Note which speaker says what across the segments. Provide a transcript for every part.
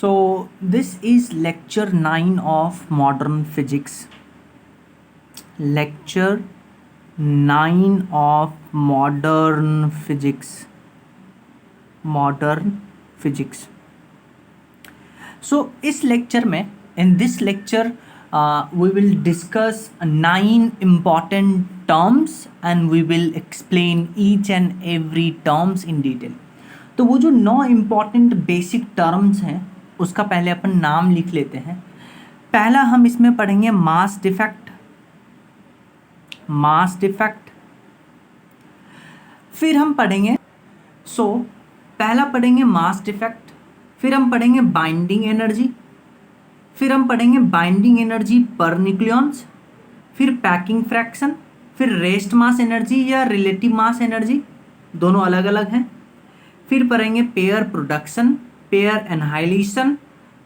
Speaker 1: So, this is lecture 9 of modern physics. Lecture 9 of modern physics. Modern physics. So, इस lecture में in this lecture we will discuss 9 important terms and we will explain each and every terms in detail. तो वो जो 9 important basic terms हैं उसका पहले अपन नाम लिख लेते हैं. पहला हम इसमें पढ़ेंगे मास डिफेक्ट. फिर हम पढ़ेंगे पहला पढ़ेंगे मास डिफेक्ट, फिर हम पढ़ेंगे बाइंडिंग एनर्जी, फिर हम पढ़ेंगे बाइंडिंग एनर्जी पर न्यूक्लियॉन्स, फिर पैकिंग फ्रैक्शन, फिर रेस्ट मास एनर्जी या रिलेटिव मास एनर्जी, दोनों अलग अलग हैं. फिर पढ़ेंगे pair production, pair annihilation,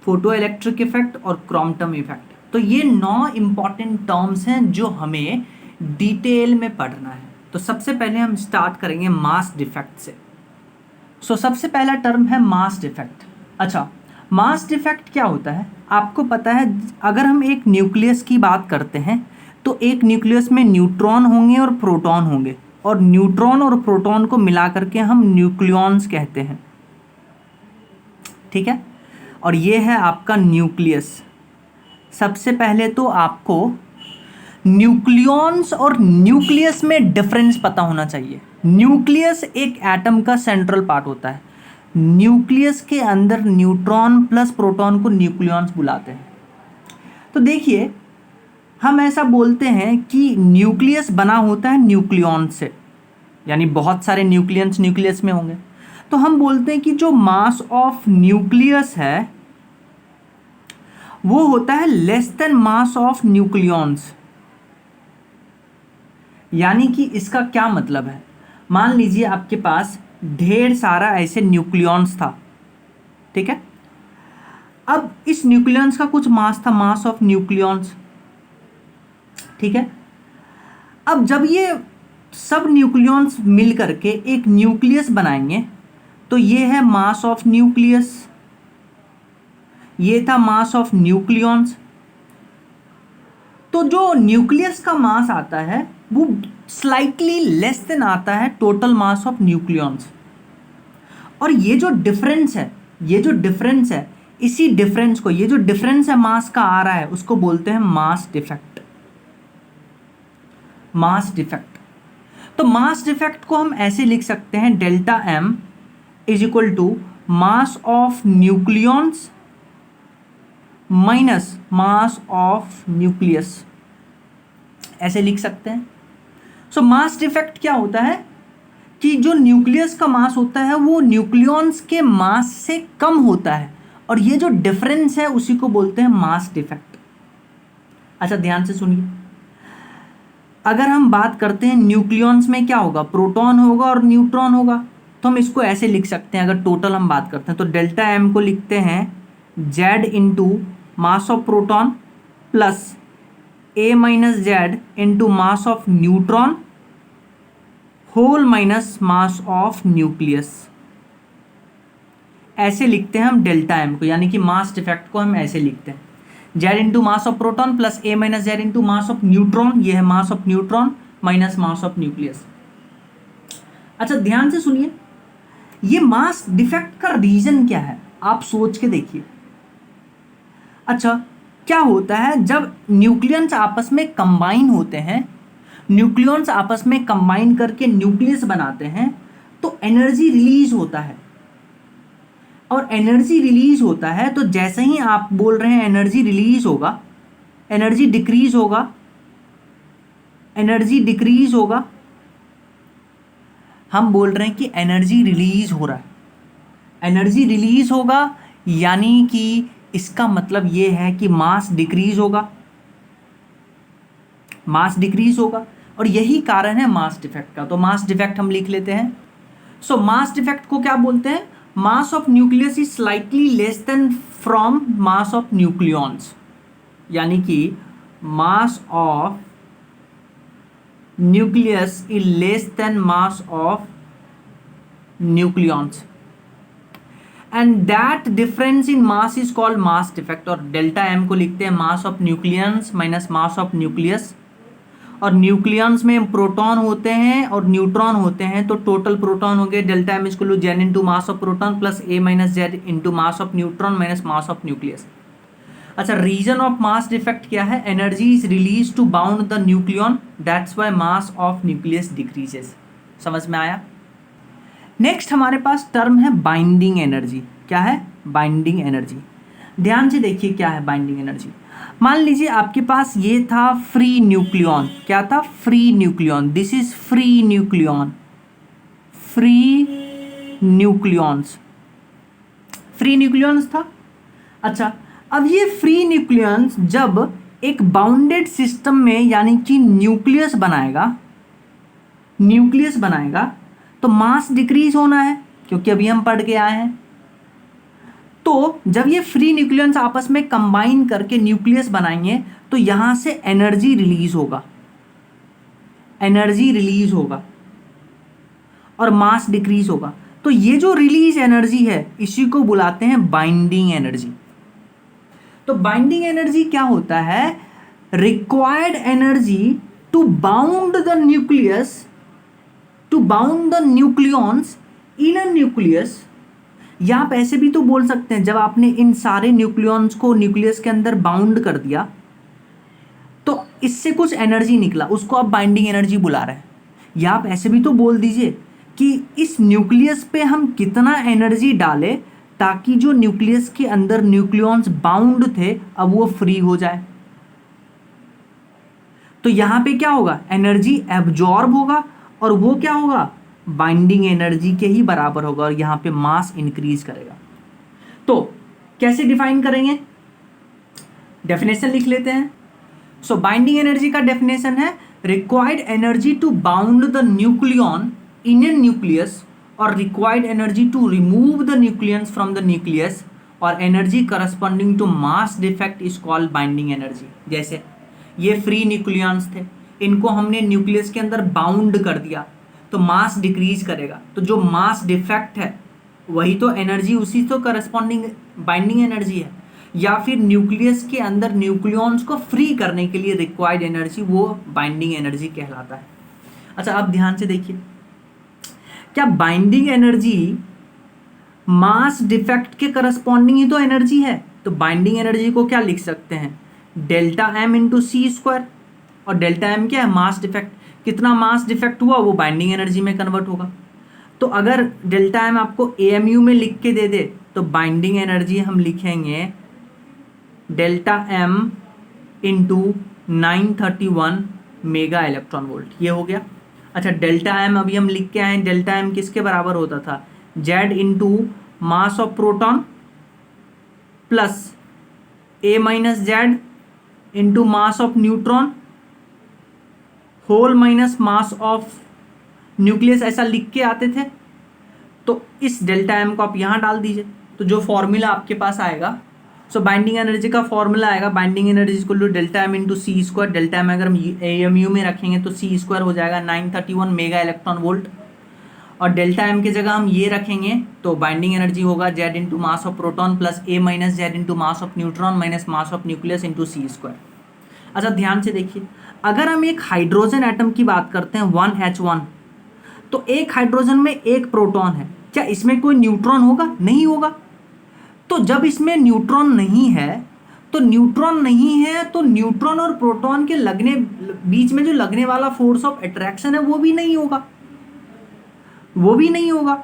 Speaker 1: photo electric effect और क्रोमटम इफेक्ट. तो ये 9 इंपॉर्टेंट टर्म्स हैं जो हमें डिटेल में पढ़ना है. तो सबसे पहले हम स्टार्ट करेंगे मास डिफेक्ट से. सबसे पहला टर्म है मास डिफेक्ट. अच्छा, मास डिफेक्ट क्या होता है आपको पता है. अगर हम एक न्यूक्लियस की बात करते हैं तो एक न्यूक्लियस में न्यूट्रॉन होंगे और प्रोटॉन होंगे, और न्यूट्रॉन और प्रोटॉन को मिला करके हम न्यूक्लियॉन्स कहते हैं. ठीक है, और ये है आपका न्यूक्लियस. सबसे पहले तो आपको न्यूक्लियॉन्स और न्यूक्लियस में डिफरेंस पता होना चाहिए. न्यूक्लियस एक एटम का सेंट्रल पार्ट होता है. न्यूक्लियस के अंदर न्यूट्रॉन प्लस प्रोटॉन को न्यूक्लियॉन्स बुलाते हैं. तो देखिए, हम ऐसा बोलते हैं कि न्यूक्लियस बना होता है न्यूक्लियॉन से, यानी बहुत सारे न्यूक्लियंस न्यूक्लियस में होंगे. तो हम बोलते हैं कि जो मास ऑफ न्यूक्लियस है वो होता है less then mass of nucleons. यानी कि इसका क्या मतलब है, मान लीजिए आपके पास ढेर सारा ऐसे न्यूक्लियॉन्स था. ठीक है, अब इस न्यूक्लियॉन्स का कुछ मास था, मास ऑफ न्यूक्लियॉन्स. ठीक है, अब जब ये सब न्यूक्लियॉन्स मिल करके एक न्यूक्लियस बनाएंगे तो ये है मास ऑफ न्यूक्लियस, ये था मास ऑफ न्यूक्लियॉन्स. तो जो न्यूक्लियस का मास आता है वो स्लाइटली लेस देन आता है टोटल मास ऑफ न्यूक्लियॉन्स. और ये जो डिफरेंस है इसी डिफरेंस को, ये जो डिफरेंस है मास का आ रहा है, उसको बोलते हैं मास डिफेक्ट. Mass defect. तो मास डिफेक्ट को हम ऐसे लिख सकते हैं delta M is equal to mass of nucleons minus mass of nucleus, ऐसे लिख सकते हैं. मास डिफेक्ट क्या होता है कि जो न्यूक्लियस का मास होता है वो न्यूक्लियॉन्स के मास से कम होता है, और ये जो डिफरेंस है उसी को बोलते हैं मास डिफेक्ट. अच्छा, ध्यान से सुनिए. अगर हम बात करते हैं न्यूक्लियॉन्स में क्या होगा, प्रोटॉन होगा और न्यूट्रॉन होगा. तो हम इसको ऐसे लिख सकते हैं, अगर टोटल हम बात करते हैं तो डेल्टा एम को लिखते हैं Z into mass of proton plus A minus Z into mass of neutron whole minus mass of nucleus. ऐसे लिखते हैं हम डेल्टा एम को, यानी कि मास डिफेक्ट को हम ऐसे लिखते हैं Z into mass of proton plus A minus Z into mass of neutron. ये है mass of neutron minus mass of nucleus. अच्छा, ध्यान से सुनिए, ये मास डिफेक्ट का रीजन क्या है आप सोच के देखिए. अच्छा, क्या होता है जब न्यूक्लियंस आपस में कंबाइन होते हैं, न्यूक्लियंस आपस में कंबाइन करके न्यूक्लियस बनाते हैं, तो एनर्जी रिलीज होता है. और एनर्जी रिलीज होता है तो जैसे ही आप बोल रहे हैं एनर्जी रिलीज होगा, एनर्जी डिक्रीज होगा, हम बोल रहे हैं कि एनर्जी रिलीज हो रहा है. एनर्जी रिलीज होगा यानी कि इसका मतलब ये है कि मास डिक्रीज होगा, और यही कारण है मास डिफेक्ट का. तो मास डिफेक्ट हम लिख लेते हैं. मास डिफेक्ट को क्या बोलते हैं, मास of nucleus is slightly less than from mass of nucleons, यानी कि मास of nucleus is less then mass of nucleons. And that difference in mass is called mass defect. और डेल्टा एम को लिखते हैं mass of nucleons minus mass of nucleus. और nucleons में proton होते हैं और न्यूट्रॉन होते हैं, तो टोटल प्रोटॉन हो गए delta M equal to Z into mass of proton plus A minus Z into mass of neutron minus mass of nucleus. अच्छा, रीजन ऑफ मास डिफेक्ट क्या है? Energy is release to bound the nucleon, that's why mass of nucleus decreases. समझ में आया? Next हमारे पास term है binding energy. क्या है? Binding energy. ध्यान से देखिए क्या है बाइंडिंग एनर्जी। मान लीजिए आपके पास ये था फ्री न्यूक्लियन। क्या था? Free nucleon. This is free nucleon, free nucleons, free nucleons था। अच्छा, अब ये फ्री न्यूक्लियंस जब एक बाउंडेड सिस्टम में यानी कि न्यूक्लियस बनाएगा तो मास डिक्रीज होना है, क्योंकि अभी हम पढ़ के आए हैं। तो जब ये फ्री न्यूक्लियंस आपस में कंबाइन करके न्यूक्लियस बनाएंगे तो यहां से एनर्जी रिलीज होगा और मास डिक्रीज होगा। तो ये जो रिलीज एनर्जी है इसी को बुलाते हैं बाइंडिंग एनर्जी। तो बाइंडिंग एनर्जी क्या होता है? Required energy to bound the nucleus, to bound the nucleons in a nucleus. या आप ऐसे भी तो बोल सकते हैं, जब आपने इन सारे न्यूक्लियंस को न्यूक्लियस के अंदर बाउंड कर दिया तो इससे कुछ एनर्जी निकला, उसको आप बाइंडिंग एनर्जी बुला रहे हैं। या आप ऐसे भी तो बोल दीजिए कि इस न्यूक्लियस पे हम कितना एनर्जी डालें ताकि जो न्यूक्लियस के अंदर न्यूक्लियंस बाउंड थे अब वो फ्री हो जाए। तो यहां पे क्या होगा? एनर्जी एब्जॉर्ब होगा और वो क्या होगा? बाइंडिंग एनर्जी के ही बराबर होगा और यहां पे मास इंक्रीज करेगा। तो कैसे डिफाइन करेंगे? डेफिनेशन लिख लेते हैं। सो बाइंडिंग एनर्जी का डेफिनेशन है required energy to bound the nucleon in a nucleus और required energy to remove the nucleons from the nucleus और energy corresponding to mass defect is called binding energy. जैसे ये free nucleons थे, इनको हमने nucleus के अंदर बाउंड कर दिया तो मास डिक्रीज करेगा। तो जो मास डिफेक्ट है वही तो एनर्जी, उसी तो करस्पॉन्डिंग बाइंडिंग एनर्जी है। या फिर न्यूक्लियस के अंदर न्यूक्लियॉन्स को फ्री करने के लिए रिक्वायर्ड एनर्जी, वो बाइंडिंग एनर्जी कहलाता है। अच्छा, अब ध्यान से देखिए, क्या बाइंडिंग एनर्जी मास डिफेक्ट के करस्पॉन्डिंग ही तो एनर्जी है? तो बाइंडिंग एनर्जी को क्या लिख सकते हैं? डेल्टा एम इंटू सी स्क्वायर। और डेल्टा एम क्या है? Mass defect. कितना मास डिफेक्ट हुआ वो बाइंडिंग एनर्जी में कन्वर्ट होगा। तो अगर डेल्टा एम आपको एएमयू में लिख के दे दे तो बाइंडिंग एनर्जी हम लिखेंगे delta M into 931 mega electron volt. ये हो गया। अच्छा, डेल्टा एम अभी हम लिख के आए, डेल्टा एम किसके बराबर होता था? Z into mass of proton plus A minus Z into mass of neutron whole minus mass of nucleus, ऐसा लिख के आते थे। तो इस डेल्टा एम को आप यहाँ डाल दीजिए तो जो फॉर्मूला आपके पास आएगा, सो बाइंडिंग एनर्जी का फॉर्मूला आएगा binding energy equal to delta M into C square. Delta M अगर हम एएमयू में रखेंगे तो सी स्क्वायर हो जाएगा 931 मेगा इलेक्ट्रॉन वोल्ट। और डेल्टा एम की जगह हम ये रखेंगे तो बाइंडिंग एनर्जी होगा Z into mass of proton plus A minus Z into mass of neutron minus mass of nucleus into C square. अच्छा, ध्यान से देखिए, अगर हम एक हाइड्रोजन एटम की बात करते हैं 1H1, तो एक हाइड्रोजन में एक प्रोटॉन है, क्या इसमें कोई न्यूट्रॉन होगा? नहीं होगा। तो जब इसमें न्यूट्रॉन नहीं है तो न्यूट्रॉन और प्रोटॉन के बीच में जो लगने वाला फोर्स ऑफ अट्रैक्शन है वो भी नहीं होगा।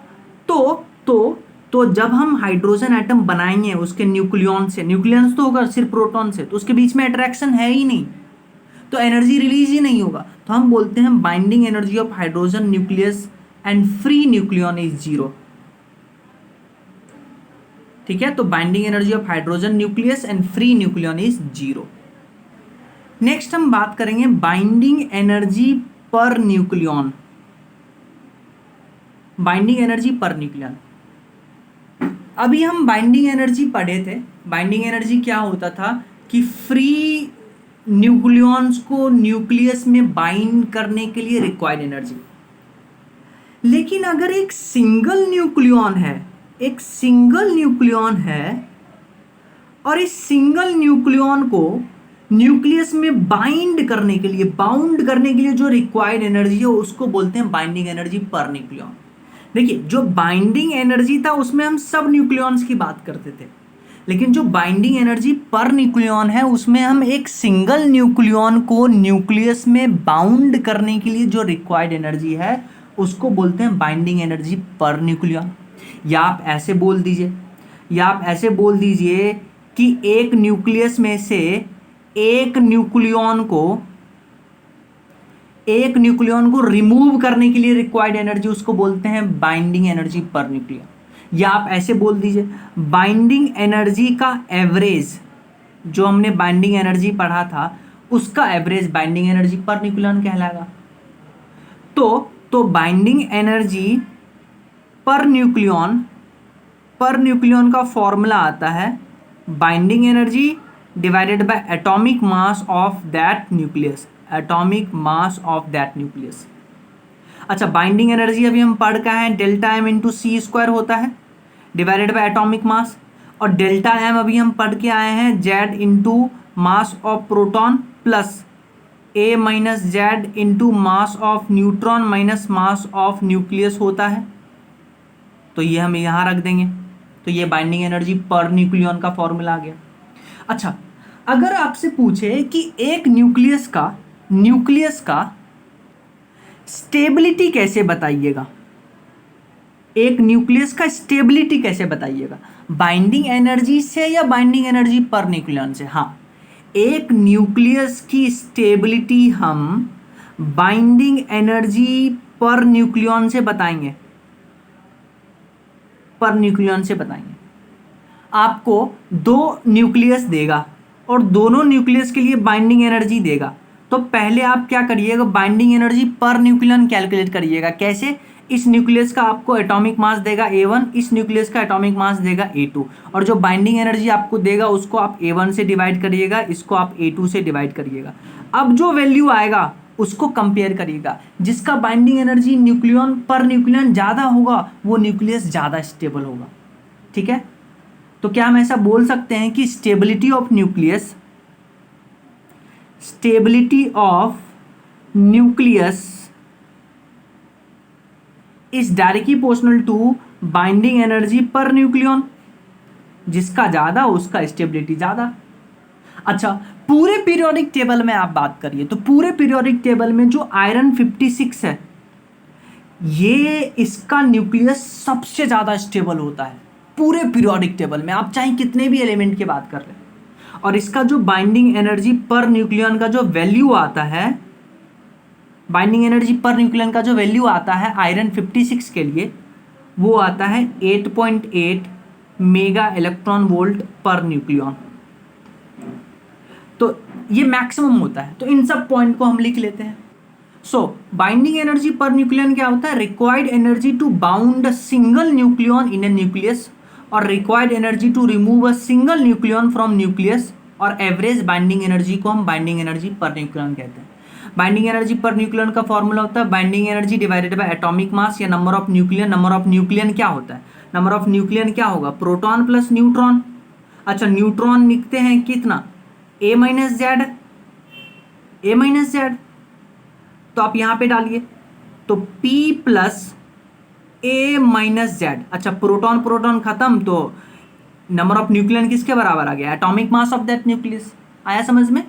Speaker 1: तो जब हम हाइड्रोजन एटम बनाएंगे उसके न्यूक्लियंस तो होगा सिर्फ प्रोटॉन से, तो उसके बीच में अट्रैक्शन है ही नहीं, तो एनर्जी रिलीज ही नहीं होगा। तो हम बोलते हैं binding energy of hydrogen nucleus and free nucleon is zero. ठीक है, तो binding energy of hydrogen nucleus and free nucleon is zero. Next हम बात करेंगे binding energy per nucleon. Binding energy per nucleon, अभी हम बाइंडिंग एनर्जी पढ़े थे। बाइंडिंग एनर्जी क्या होता था कि फ्री न्यूक्लियॉन्स को न्यूक्लियस में बाइंड करने के लिए रिक्वायर्ड एनर्जी। लेकिन अगर एक सिंगल न्यूक्लियॉन है एक सिंगल न्यूक्लियॉन है और इस सिंगल न्यूक्लियॉन को न्यूक्लियस में बाइंड करने के लिए, बाउंड करने के लिए जो रिक्वायर्ड एनर्जी है उसको बोलते हैं बाइंडिंग एनर्जी पर न्यूक्लियॉन। देखिए, जो बाइंडिंग एनर्जी था उसमें हम सब न्यूक्लियॉन्स की बात करते थे, लेकिन जो बाइंडिंग एनर्जी पर न्यूक्लियॉन है उसमें हम एक सिंगल न्यूक्लियॉन को न्यूक्लियस में बाउंड करने के लिए जो रिक्वायर्ड एनर्जी है उसको बोलते हैं बाइंडिंग एनर्जी पर न्यूक्लियॉन। या आप ऐसे बोल दीजिए, कि एक न्यूक्लियस में से एक न्यूक्लियॉन को रिमूव करने के लिए रिक्वायर्ड एनर्जी उसको बोलते हैं बाइंडिंग एनर्जी पर न्यूक्लियॉन। या आप ऐसे बोल दीजिए, बाइंडिंग एनर्जी का एवरेज, जो हमने बाइंडिंग एनर्जी पढ़ा था उसका एवरेज बाइंडिंग एनर्जी पर न्यूक्लियॉन कहलाएगा। तो बाइंडिंग एनर्जी पर न्यूक्लियॉन का फॉर्मूला आता है binding energy divided by atomic mass of that nucleus, अच्छा, बाइंडिंग एनर्जी अभी हम पढ़ का है डेल्टा एम इंटू सी स्क्वायर होता है डिवाइडेड बाय एटॉमिक मास, और डेल्टा एम अभी हम पढ़ के आए हैं Z into mass of proton plus A minus Z into mass of neutron minus mass of nucleus होता है। तो ये हम यहाँ रख देंगे, तो ये बाइंडिंग एनर्जी पर न्यूक्लियॉन का फॉर्मूला आ गया। अच्छा, अगर आपसे पूछे कि एक न्यूक्लियस का स्टेबिलिटी कैसे बताइएगा, बाइंडिंग एनर्जी से या बाइंडिंग एनर्जी पर न्यूक्लियॉन से? हाँ, एक न्यूक्लियस की स्टेबिलिटी हम बाइंडिंग एनर्जी पर न्यूक्लियॉन से बताएंगे, आपको दो न्यूक्लियस देगा और दोनों न्यूक्लियस के लिए बाइंडिंग एनर्जी देगा, तो पहले आप क्या करिएगा, binding energy per nucleon calculate करिएगा। कैसे? इस न्यूक्लियस का आपको एटॉमिक मास देगा A1, इस न्यूक्लियस का एटॉमिक मास देगा A2, और जो बाइंडिंग एनर्जी आपको देगा उसको आप A1 से डिवाइड करिएगा, इसको आप A2 से डिवाइड करिएगा। अब जो वैल्यू आएगा उसको कंपेयर करिएगा, जिसका binding energy nucleon per nucleon ज़्यादा होगा वो न्यूक्लियस ज़्यादा स्टेबल होगा। ठीक है, तो क्या हम ऐसा बोल सकते हैं कि stability of nucleus is directly proportional to binding energy पर न्यूक्लियन, जिसका ज़्यादा उसका स्टेबिलिटी ज़्यादा। अच्छा, पूरे पीरियोडिक टेबल में आप बात करिए तो पूरे पीरियोडिक टेबल में जो आयरन 56 है, ये इसका न्यूक्लियस सबसे ज़्यादा स्टेबल होता है पूरे पीरियोडिक टेबल में, आप चाहे कितने भी एलिमेंट की बात कर रहे हैं। और इसका जो बाइंडिंग एनर्जी पर न्यूक्लियन का जो वैल्यू आता है, आयरन 56 के लिए वो आता है 8.8 mega electron volt per nucleon. तो ये मैक्सिमम होता है, तो इन सब पॉइंट को हम लिख लेते हैं। सो बाइंडिंग एनर्जी पर न्यूक्लियन क्या होता है? Required energy to bound a single nucleon in a nucleus और required energy to remove a single nucleon from nucleus, और एवरेज बाइंडिंग एनर्जी को हम बाइंडिंग एनर्जी पर न्यूक्लियन कहते हैं। बाइंडिंग एनर्जी पर न्यूक्लियन का फॉर्मूला होता है binding energy divided by atomic mass या number of nucleon. Number of nucleon क्या होता है? नंबर ऑफ न्यूक्लियन क्या होगा? Proton plus neutron. अच्छा, न्यूट्रॉन लिखते हैं कितना? A माइनस जेड, तो आप यहाँ पे डालिए तो P plus A minus Z. अच्छा, प्रोटॉन खत्म, तो नंबर ऑफ न्यूक्लियन किसके बराबर आ गया? Atomic mass of that nucleus. आया समझ में?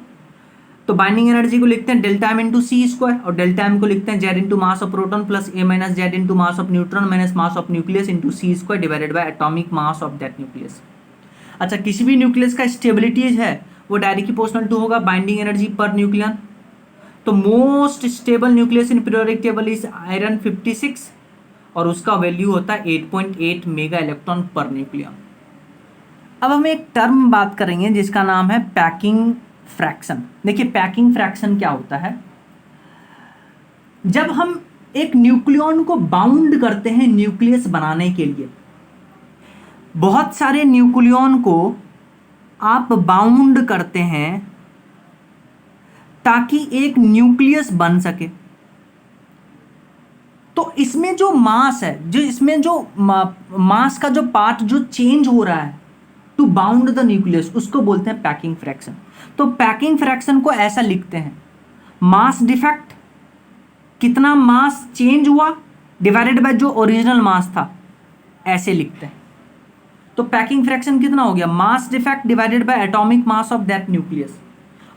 Speaker 1: तो बाइंडिंग एनर्जी को लिखते हैं डेल्टा एम इंटू सी स्क्वायर, और डेल्टा एम को लिखते हैं Z into mass of proton plus A minus Z into mass of neutron minus mass of nucleus into C square divided by atomic mass of that nucleus. अच्छा, किसी भी nucleus का stability है वो directly proportional to होगा binding energy per nucleon. तो most stable nucleus in periodic table is iron 56 और उसका वैल्यू होता है 8.8 मेगा इलेक्ट्रॉन पर न्यूक्लियन। अब हम एक टर्म बात करेंगे जिसका नाम है पैकिंग फ्रैक्शन। देखिए, पैकिंग फ्रैक्शन क्या होता है? जब हम एक न्यूक्लियन को बाउंड करते हैं न्यूक्लियस बनाने के लिए, बहुत सारे न्यूक्लियन को आप बाउंड करते हैं ताकि एक न्यूक्लियस बन सके। तो इसमें जो मास है, जो इसमें जो मास का जो पार्ट जो चेंज हो रहा है टू बाउंड द न्यूक्लियस, उसको बोलते हैं पैकिंग फ्रैक्शन। तो पैकिंग फ्रैक्शन को ऐसा लिखते हैं, मास डिफेक्ट, कितना मास चेंज हुआ डिवाइडेड बाय जो ओरिजिनल मास था, ऐसे लिखते हैं। तो पैकिंग फ्रैक्शन कितना हो गया, मास defect divided by atomic mass of that nucleus.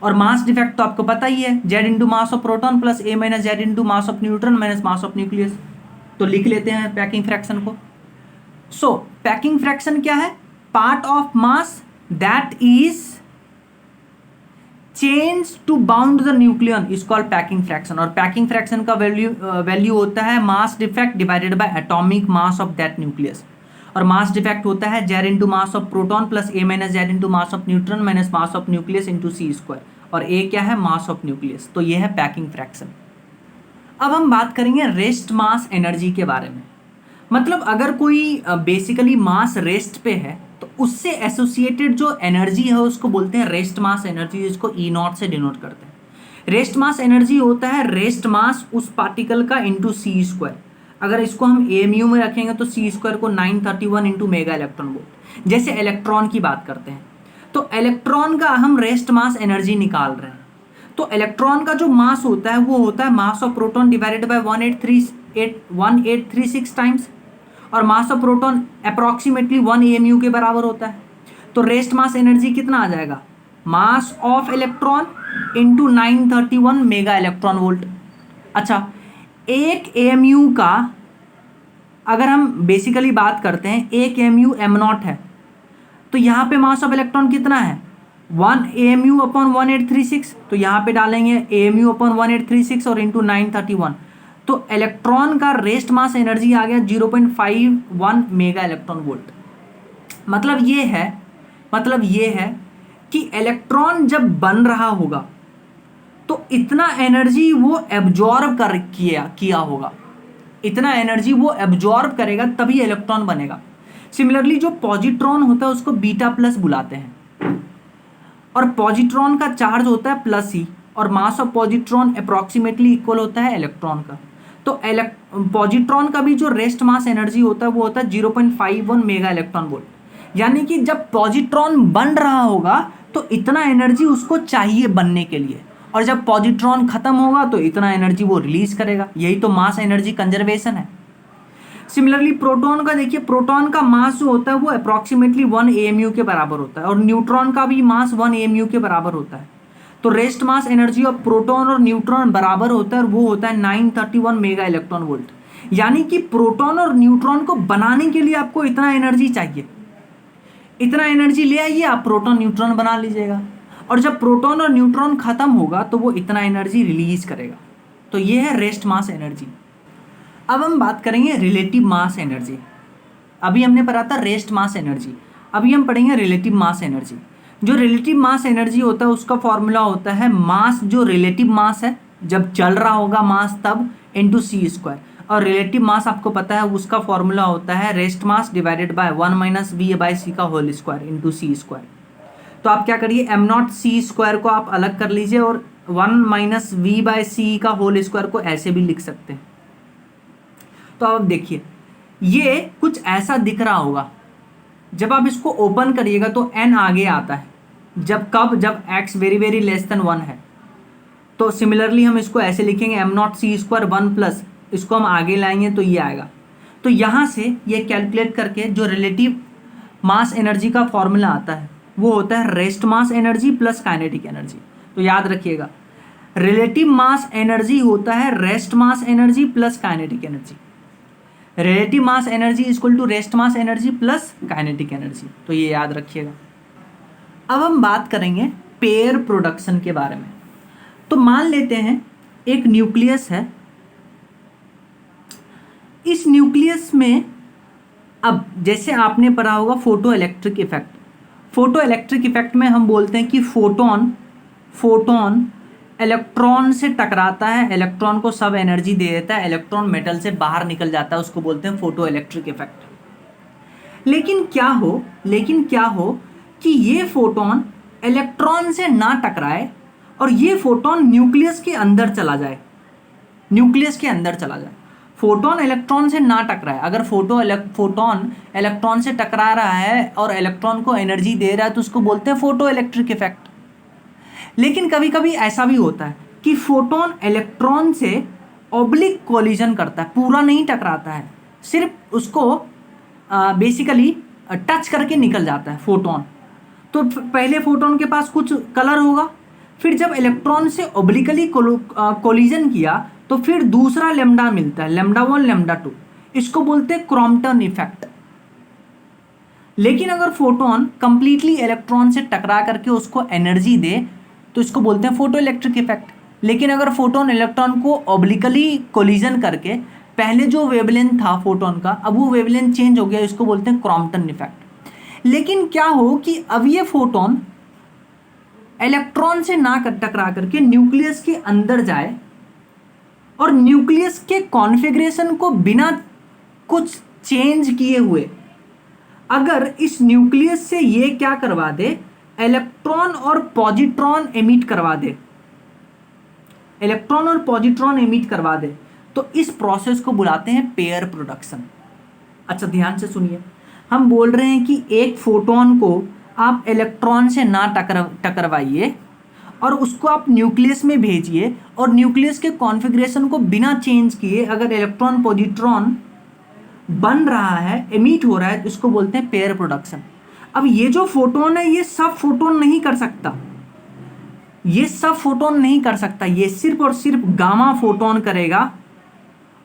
Speaker 1: और मास डिफेक्ट तो आपको पता ही है, Z into mass of proton plus A minus Z into mass of neutron minus mass of nucleus. तो लिख लेते हैं पैकिंग फ्रैक्शन को। सो पैकिंग फ्रैक्शन क्या है, part of mass that is change to bound the nucleon is called packing fraction. और packing fraction का value होता है mass defect divided by atomic mass of that nucleus. और मास डिफेक्ट होता है Z into mass of proton plus A minus Z into mass of neutron minus mass of nucleus into C square. और A क्या है, mass of nucleus. तो ये है packing fraction. अब हम बात करेंगे रेस्ट मास एनर्जी के बारे में। मतलब अगर कोई बेसिकली मास रेस्ट पे है तो उससे एसोसिएटेड जो एनर्जी है उसको बोलते हैं रेस्ट मास एनर्जी, जिसको ई नॉट से डिनोट करते हैं। रेस्ट मास एनर्जी होता है रेस्ट मास उस पार्टिकल का इंटू सी स्क्वायर। अगर इसको हम एएमयू में रखेंगे तो सी स्क्वायर को 931 इंटू मेगा इलेक्ट्रॉन वोल्ट। जैसे इलेक्ट्रॉन की बात करते हैं तो इलेक्ट्रॉन का हम रेस्ट मास एनर्जी निकाल रहे हैं। तो इलेक्ट्रॉन का जो मास होता है वो होता है mass of proton divided by 1836 times. और mass of proton approximately 1 AMU के बराबर होता है। तो रेस्ट मास एनर्जी कितना आ जाएगा, mass of electron into 931 mega electron volt. अच्छा, एक एएमयू का अगर हम बेसिकली बात करते हैं, एक एएमयू एम नॉट है, तो यहाँ पे मास ऑफ इलेक्ट्रॉन कितना है 1 एएमयू अपॉन 1836। तो यहाँ पे डालेंगे एएमयू अपॉन 1836 और इंटू 931। तो इलेक्ट्रॉन का रेस्ट मास एनर्जी आ गया 0.51 मेगा इलेक्ट्रॉन वोल्ट। मतलब ये है कि इलेक्ट्रॉन जब बन रहा होगा तो इतना एनर्जी वो एब्जॉर्ब किया होगा, इतना एनर्जी वो एब्जॉर्ब करेगा तभी इलेक्ट्रॉन बनेगा। सिमिलरली जो पॉजिट्रॉन होता है उसको बीटा प्लस बुलाते हैं। और पॉजिट्रॉन का चार्ज होता है प्लस ही, और mass of positron approximately equal होता है इलेक्ट्रॉन का। तो पॉजिट्रॉन का भी जो रेस्ट मास एनर्जी होता है वो होता है 0.51 मेगा इलेक्ट्रॉन वोल्ट। यानी कि जब पॉजिट्रॉन बन रहा होगा तो इतना एनर्जी उसको चाहिए बनने के लिए, और जब पॉजिट्रॉन खत्म होगा तो इतना एनर्जी वो रिलीज करेगा। यही तो मास एनर्जी कंजर्वेशन है। सिमिलरली प्रोटॉन का देखिए, प्रोटॉन का मास जो होता है वो अप्रॉक्सीमेटली 1 एएमयू के बराबर होता है, और न्यूट्रॉन का भी मास 1 एएमयू के बराबर होता है। तो rest mass energy of proton और न्यूट्रॉन बराबर होता है, और वो होता है 931 मेगा इलेक्ट्रॉन वोल्ट। यानी कि प्रोटॉन और न्यूट्रॉन को बनाने के लिए आपको इतना एनर्जी चाहिए, इतना एनर्जी ले आइए, आप प्रोटॉन न्यूट्रॉन बना लीजिएगा। और जब प्रोटॉन और न्यूट्रॉन खत्म होगा तो वो इतना एनर्जी रिलीज करेगा। तो ये है रेस्ट मास एनर्जी। अब हम बात करेंगे रिलेटिव मास एनर्जी। अभी हमने पढ़ा था रेस्ट मास एनर्जी, अभी हम पढ़ेंगे रिलेटिव मास एनर्जी। जो रिलेटिव मास एनर्जी होता है उसका फॉर्मूला होता है मास, जो रिलेटिव मास है जब चल रहा होगा मास तब, इंटू सी स्क्वायर। और रिलेटिव मास आपको पता है उसका फॉर्मूला होता है rest mass divided by 1 minus V by C का होल स्क्वायर इंटू सी स्क्वायर। तो आप क्या करिए, एम नॉट सी स्क्वायर को आप अलग कर लीजिए और 1 माइनस वी बाई सी का होल स्क्वायर को ऐसे भी लिख सकते हैं। तो अब देखिए ये कुछ ऐसा दिख रहा होगा, जब आप इसको ओपन करिएगा तो n आगे आता है। जब x very very less than 1 है। तो सिमिलरली हम इसको ऐसे लिखेंगे m not c square 1 plus, इसको हम आगे लाएंगे तो ये आएगा। तो यहाँ से ये कैलकुलेट करके जो रिलेटिव मास एनर्जी का फॉर्मूला आता है वो होता है rest mass energy plus kinetic energy. तो याद रखिएगा, रिलेटिव मास एनर्जी होता है rest mass energy plus kinetic energy. Relative mass energy equal to rest mass energy plus kinetic energy. तो ये याद रखिएगा। अब हम बात करेंगे पेयर प्रोडक्शन के बारे में। तो मान लेते हैं एक न्यूक्लियस है, इस न्यूक्लियस में अब जैसे आपने पढ़ा होगा photo electric effect. Photo electric effect में हम बोलते हैं कि फोटोन इलेक्ट्रॉन से टकराता है, इलेक्ट्रॉन को सब एनर्जी दे देता है, इलेक्ट्रॉन मेटल से बाहर निकल जाता है, उसको बोलते हैं फोटो इलेक्ट्रिक इफेक्ट। लेकिन क्या हो कि ये फोटोन इलेक्ट्रॉन से ना टकराए और ये फोटोन न्यूक्लियस के अंदर चला जाए, फोटोन इलेक्ट्रॉन से ना टकराए। अगर फोटोन इलेक्ट्रॉन से टकरा रहा है और इलेक्ट्रॉन को एनर्जी दे रहा है तो उसको बोलते हैं फोटो इलेक्ट्रिक इफेक्ट। लेकिन कभी कभी ऐसा भी होता है कि फोटोन इलेक्ट्रॉन से ऑब्लिक कोलिजन करता है, पूरा नहीं टकराता है, सिर्फ उसको बेसिकली टच करके निकल जाता है फोटोन। तो पहले फोटोन के पास कुछ कलर होगा, फिर जब इलेक्ट्रॉन से ऑब्लिकली कोलिजन किया तो फिर दूसरा लेमडा मिलता है, लेमडा 1 लेमडा 2, इसको बोलते हैं क्रॉम्पटन इफेक्ट। लेकिन अगर फोटोन कंप्लीटली इलेक्ट्रॉन से टकरा करके उसको एनर्जी दे तो इसको बोलते हैं फोटो इलेक्ट्रिक इफेक्ट। लेकिन अगर फोटोन इलेक्ट्रॉन को ऑब्लिकली कोलिजन करके पहले जो वेवलेंथ था फोटोन का, अब वो वेवलेंथ चेंज हो गया, इसको बोलते हैं क्रॉम्पटन इफेक्ट। लेकिन क्या हो कि अब ये फोटोन इलेक्ट्रॉन से ना टकरा करके न्यूक्लियस के अंदर जाए और न्यूक्लियस के कॉन्फ़िगरेशन को बिना कुछ चेंज किए हुए अगर इस न्यूक्लियस से ये क्या करवा दे, इलेक्ट्रॉन और पॉजिट्रॉन एमिट करवा दे, इलेक्ट्रॉन और पॉजिट्रॉन एमिट करवा दे, तो इस प्रोसेस को बुलाते हैं पेयर प्रोडक्शन। अच्छा ध्यान से सुनिए, हम बोल रहे हैं कि एक फोटोन को आप इलेक्ट्रॉन से ना टकरवाइए और उसको आप न्यूक्लियस में भेजिए और न्यूक्लियस के कॉन्फ़िगरेशन को बिना चेंज किए अगर इलेक्ट्रॉन पॉजिट्रॉन बन रहा है, एमिट हो रहा है, इसको बोलते हैं पेयर प्रोडक्शन। अब ये जो फोटोन है ये सब फोटोन नहीं कर सकता, ये सब फोटोन नहीं कर सकता, ये सिर्फ और सिर्फ गामा फोटोन करेगा।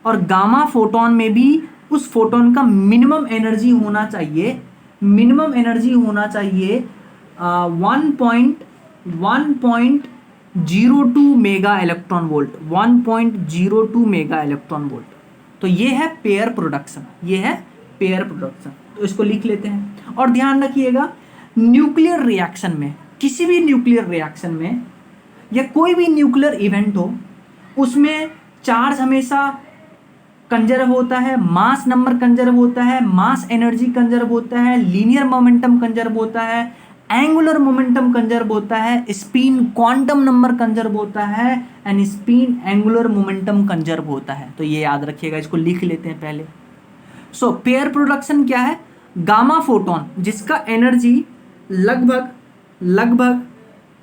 Speaker 1: और गामा फोटोन में भी उस फोटोन का मिनिमम एनर्जी होना चाहिए, मिनिमम एनर्जी होना चाहिए 1.02 mega electron volt, 1.02 mega electron volt. तो ये है पेयर प्रोडक्शन, ये है पेयर प्रोडक्शन। तो इसको लिख लेते हैं। और ध्यान रखिएगा, न्यूक्लियर रिएक्शन में, किसी भी न्यूक्लियर रिएक्शन में या कोई भी न्यूक्लियर इवेंट हो, उसमें चार्ज हमेशा कंजर्व होता है, मास नंबर कंजर्व होता है, मास एनर्जी कंजर्व होता है, लीनियर मोमेंटम कंजर्व होता है, एंगुलर मोमेंटम कंजर्व होता है, स्पिन क्वांटम नंबर कंजर्व होता है and spin angular momentum conserve होता है। तो ये याद रखिएगा, इसको लिख लेते हैं पहले। सो पेयर प्रोडक्शन क्या है? गामा फोटोन जिसका एनर्जी लगभग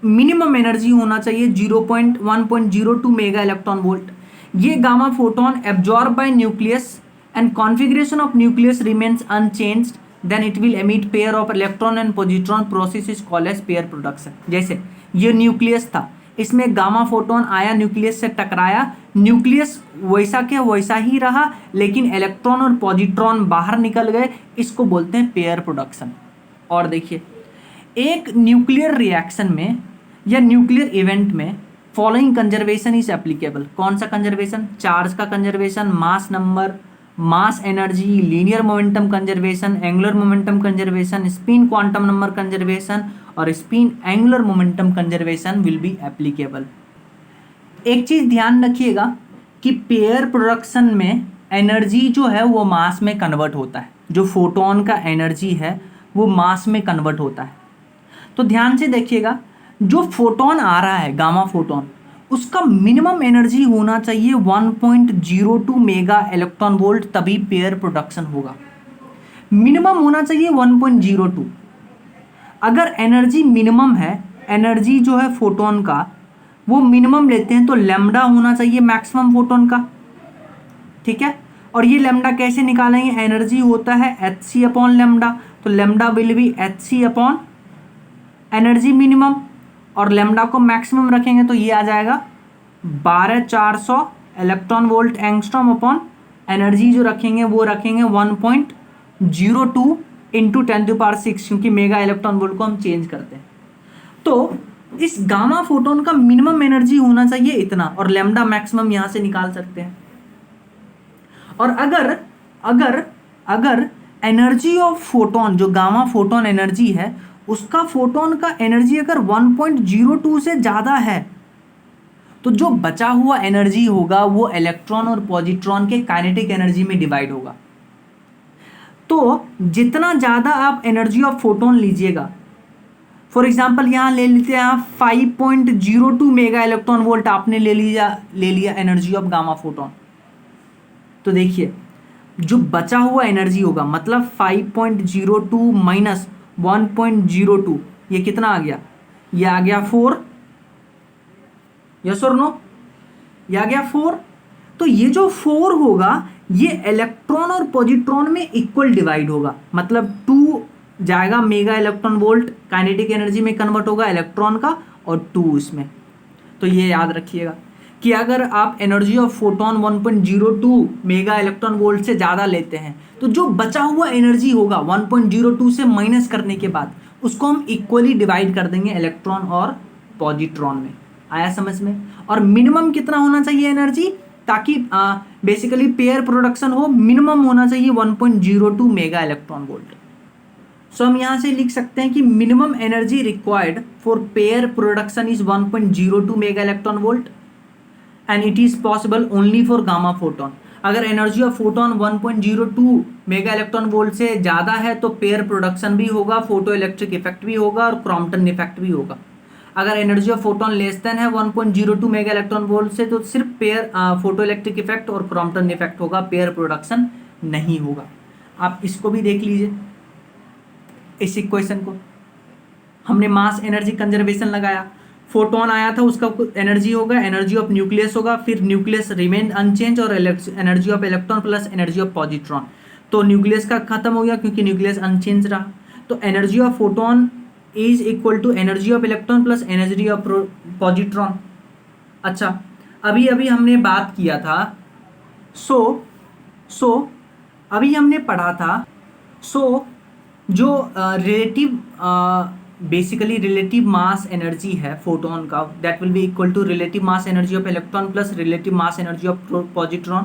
Speaker 1: मिनिमम एनर्जी होना चाहिए 1.02 मेगा इलेक्ट्रॉन वोल्ट। ये gamma photon absorb by nucleus and configuration of nucleus remains unchanged, then it will emit pair of electron and positron, process is called as pair production. जैसे ये nucleus था, इसमें gamma photon आया, nucleus से टकराया, nucleus वैसा के वैसा ही रहा, लेकिन इलेक्ट्रॉन और पॉजिट्रॉन बाहर निकल गए, इसको बोलते हैं पेयर प्रोडक्शन। और देखिए, एक न्यूक्लियर रिएक्शन में या न्यूक्लियर इवेंट में फॉलोइंग कंजर्वेशन इज एप्लीकेबल। कौन सा कंजर्वेशन? चार्ज का conservation, mass number, mass energy, linear momentum conservation, angular momentum conservation, spin quantum number conservation और spin angular momentum conservation will be applicable. एक चीज ध्यान रखिएगा कि पेयर प्रोडक्शन में एनर्जी जो है वो मास में कन्वर्ट होता है, जो फोटोन का एनर्जी है वो मास में कन्वर्ट होता है। तो ध्यान से देखिएगा, जो फोटोन आ रहा है गामा फोटोन, उसका मिनिमम एनर्जी होना चाहिए 1.02 मेगा इलेक्ट्रॉन वोल्ट, तभी पेयर प्रोडक्शन होगा। मिनिमम होना चाहिए 1.02। अगर एनर्जी मिनिमम है, एनर्जी जो है फोटोन का वो मिनिमम लेते हैं, तो लैम्डा होना चाहिए मैक्सिमम फोटोन का, ठीक है। और ये लैम्डा कैसे निकालेंगे? एनर्जी होता है hc अपॉन लैम्डा, तो lambda will be hc upon energy minimum, और लैम्डा को मैक्सिमम रखेंगे तो ये आ जाएगा 12400 electron volt angstrom upon energy जो रखेंगे वो रखेंगे 1.02 इंटू 10⁶, क्योंकि मेगा इलेक्ट्रॉन वोल्ट को हम चेंज करते हैं। तो इस गामा फोटोन का मिनिमम एनर्जी होना चाहिए इतना, और लैम्डा मैक्सिमम यहां से निकाल सकते हैं। और अगर एनर्जी ऑफ फोटोन, जो गामा फोटोन एनर्जी है, उसका फोटोन का एनर्जी अगर 1.02 से ज़्यादा है, तो जो बचा हुआ एनर्जी होगा वो इलेक्ट्रॉन और पॉजिट्रॉन के काइनेटिक एनर्जी में डिवाइड होगा। तो जितना ज़्यादा आप एनर्जी ऑफ फोटोन लीजिएगा, फॉर एग्जांपल यहाँ ले लेते हैं आप 5.02 मेगा इलेक्ट्रॉन वोल्ट आपने ले लिया एनर्जी ऑफ गामा फोटोन, तो तो देखिए जो बचा हुआ एनर्जी होगा मतलब 5.02 माइनस 1.02, ये कितना आ गया, ये आ गया 4, यस और नो, ये आ गया 4। तो ये जो 4 होगा ये इलेक्ट्रॉन और पॉजिट्रॉन में इक्वल डिवाइड होगा, मतलब 2 जाएगा mega electron volt kinetic energy में कन्वर्ट होगा इलेक्ट्रॉन का, और 2 इसमें। तो ये याद रखिएगा कि अगर आप energy of photon 1.02 mega electron volt से ज़्यादा लेते हैं तो जो बचा हुआ एनर्जी होगा 1.02 से माइनस करने के बाद उसको हम इक्वली डिवाइड कर देंगे इलेक्ट्रॉन और पॉजिट्रॉन में। आया समझ में? और मिनिमम कितना होना चाहिए एनर्जी, ताकि बेसिकली पेयर प्रोडक्शन हो, मिनिमम होना चाहिए 1.02 मेगा इलेक्ट्रॉन वोल्ट। सो हम यहाँ से लिख सकते हैं कि minimum energy required for pair production is 1.02 mega electron volt and it is possible only for gamma photon. अगर energy of photon 1.02 mega electron volt से ज़्यादा है तो पेयर प्रोडक्शन भी होगा, फोटो इलेक्ट्रिक इफेक्ट भी होगा और क्रॉम्पटन इफेक्ट भी होगा। अगर energy of photon less than है 1.02 मेगा इलेक्ट्रॉन वोल्ट से तो सिर्फ पेयर फोटो इलेक्ट्रिक इफेक्ट और क्रॉम्पटन इफेक्ट होगा, पेयर प्रोडक्शन नहीं होगा। आप इसको भी देख लीजिए, इस इक्वेशन को हमने मास एनर्जी कंजर्वेशन लगाया, फोटोन आया था उसका एनर्जी होगा, एनर्जी ऑफ न्यूक्लियस होगा, फिर न्यूक्लियस रिमेन अनचेंज और energy of electron plus energy of positron. तो न्यूक्लियस का खत्म हो गया क्योंकि न्यूक्लियस अनचेंज रहा, तो energy of photon is equal to energy of electron plus energy of positron. अच्छा, अभी अभी हमने बात किया था, सो अभी हमने पढ़ा था, जो relative basically relative mass energy है फोटोन का, that will be equal to relative mass energy of electron plus relative mass energy of positron.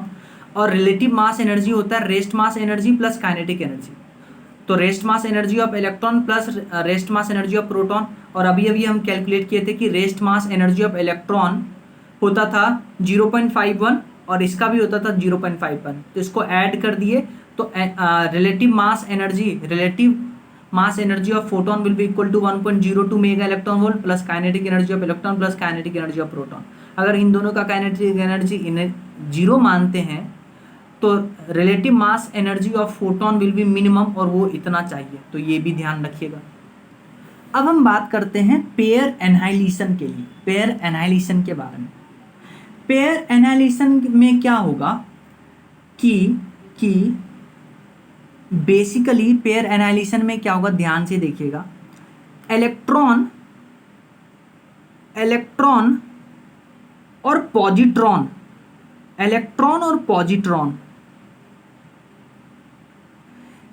Speaker 1: और रिलेटिव मास एनर्जी होता है rest mass energy plus kinetic energy. तो rest mass energy of electron plus rest mass energy of proton. और अभी अभी हम calculate किए थे कि rest mass energy of electron होता था 0.51 और इसका भी होता था 0.51, तो इसको ऐड कर दिए तो relative mass energy of photon will be equal to 1.02 mega electron volt plus kinetic energy of electron plus kinetic energy of proton. अगर इन दोनों का काइनेटिक एनर्जी 0 मानते हैं तो relative mass energy of photon will B minimum और वो इतना चाहिए, तो ये भी ध्यान रखिएगा। अब हम बात करते हैं पेयर एनाइलेशन के लिए, पेयर एनाइलेशन के बारे में। पेयर एनाइलेशन में क्या होगा कि बेसिकली पेयर एनाइलेशन में क्या होगा, ध्यान से देखिएगा। इलेक्ट्रॉन और पॉजिट्रॉन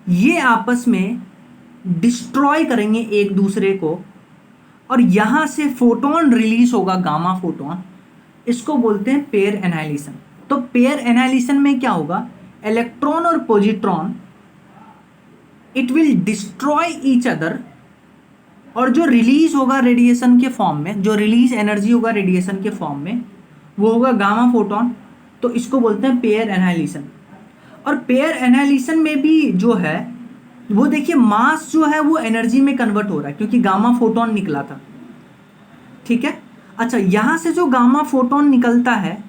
Speaker 1: ये आपस में डिस्ट्रॉय करेंगे एक दूसरे को और यहां से फोटोन रिलीज होगा, गामा फोटोन, इसको बोलते हैं पेयर एनाइलेशन। तो पेयर एनाइलेशन में क्या होगा, इलेक्ट्रॉन और positron it will destroy each other, और जो रिलीज होगा रेडिएशन के फॉर्म में, जो रिलीज एनर्जी होगा रेडिएशन के फॉर्म में, वो होगा गामा फोटोन। तो इसको बोलते हैं पेयर एनाइलेशन। और पेयर एनाइलेशन में भी जो है वो देखिए मास जो है वो एनर्जी में कन्वर्ट हो रहा है क्योंकि गामा फोटोन निकला था, ठीक है। अच्छा, यहां से जो गामा फोटोन निकलता है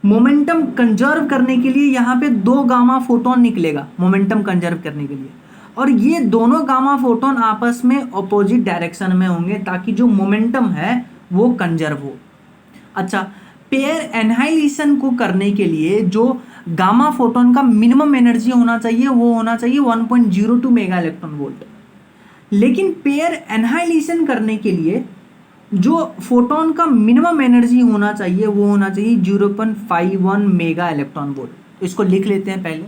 Speaker 1: मोमेंटम कंजर्व करने के लिए यहाँ पे 2 गामा फोटोन निकलेगा मोमेंटम कंजर्व करने के लिए, और ये दोनों गामा फोटोन आपस में अपोजिट डायरेक्शन में होंगे ताकि जो मोमेंटम है वो कंजर्व हो। अच्छा, पेयर एनाइलेशन को करने के लिए जो गामा फोटोन का मिनिमम एनर्जी होना चाहिए वो होना चाहिए 1.02 मेगा इलेक्ट्रॉन वोल्ट, लेकिन पेयर एनाइलेशन करने के लिए जो फोटोन का मिनिमम एनर्जी होना चाहिए वो होना चाहिए 0.51 मेगा इलेक्ट्रॉन वोल्ट। इसको लिख लेते हैं पहले।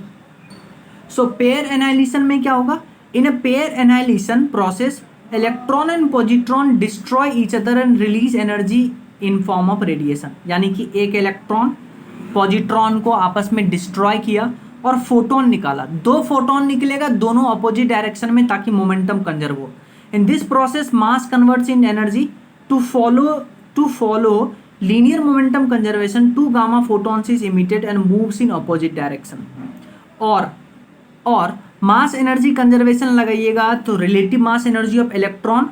Speaker 1: सो पेयर एनाइलेशन में क्या होगा, in a pair annihilation process electron and positron destroy each other and release energy in form of radiation. यानी कि एक इलेक्ट्रॉन पॉजिट्रॉन को आपस में डिस्ट्रॉय किया और फोटोन निकाला, 2 फोटोन निकलेगा दोनों अपोजिट डायरेक्शन में ताकि मोमेंटम कंजर्व हो। In this process mass converts in energy to follow linear momentum conservation, 2 gamma photons is emitted and moves in opposite direction. और मास एनर्जी कंजर्वेशन लगाइएगा तो relative mass energy of electron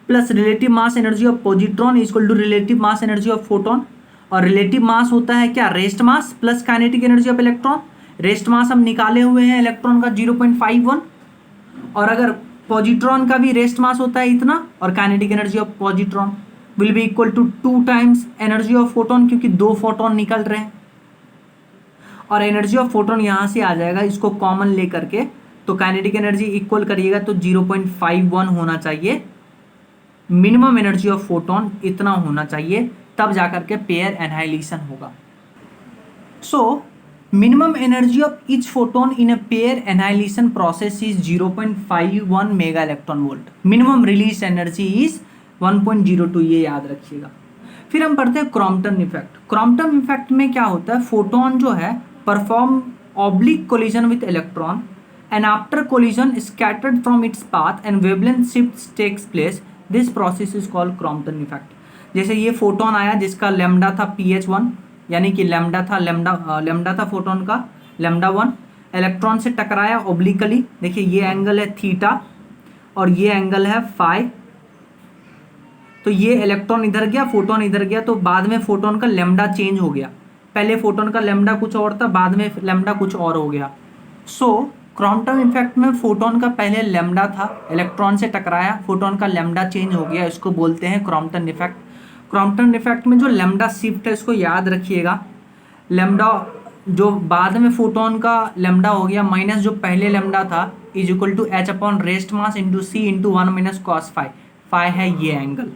Speaker 1: plus relative mass energy of positron is equal to relative mass energy of photon. और relative mass होता है क्या, rest mass plus kinetic energy of electron. Rest mass हम निकाले हुए हैं इलेक्ट्रॉन का 0.51, और अगर पॉजिट्रॉन का भी रेस्ट मास होता है इतना, और kinetic energy of positron will be equal to 2 times energy of photon, क्योंकि 2 फोटोन निकल रहे हैं, और एनर्जी ऑफ फोटोन यहाँ से आ जाएगा, इसको कॉमन लेकर के, तो काइनेटिक एनर्जी इक्वल करिएगा तो 0.51 होना चाहिए। मिनिमम एनर्जी ऑफ फोटोन इतना होना चाहिए, तब जाकर के पेयर एनाइलेशन होगा। सो minimum energy of each photon in a pair annihilation process is 0.51 mega electron volt. minimum release energy is 1.02, ये याद रखिएगा। फिर हम पढ़ते हैं क्रॉम्पटन इफेक्ट। क्रॉम्पटन इफेक्ट में क्या होता है, फोटोन जो है perform oblique collision with electron and after collision scattered from its path and wavelength shift takes place, this process is called Compton effect. जैसे ये फोटोन आया जिसका लैम्डा था pH1, यानी कि लैम्डा था फोटोन का λ1, इलेक्ट्रॉन से टकराया ओब्लिकली, देखिए ये एंगल है थीटा और ये एंगल है फाई, तो ये इलेक्ट्रॉन इधर गया, फोटोन इधर गया, तो बाद में फोटोन का लैम्डा चेंज हो गया। पहले फोटोन का लैम्डा कुछ और था, बाद में लैम्डा कुछ और हो गया। सो क्रॉम्पटन इफेक्ट में फोटोन का पहले लैम्डा था, इलेक्ट्रॉन से टकराया, फोटोन का लैम्डा चेंज हो गया, इसको बोलते हैं क्रॉम्पटन इफेक्ट। क्रॉम्पटन इफेक्ट में जो लैम्डा शिफ्ट है इसको याद रखिएगा, लैम्डा जो बाद में फोटोन का लैम्डा हो गया माइनस जो पहले लैम्डा था is equal to h upon rest mass into c into 1 minus cos phi, phi है ये एंगल।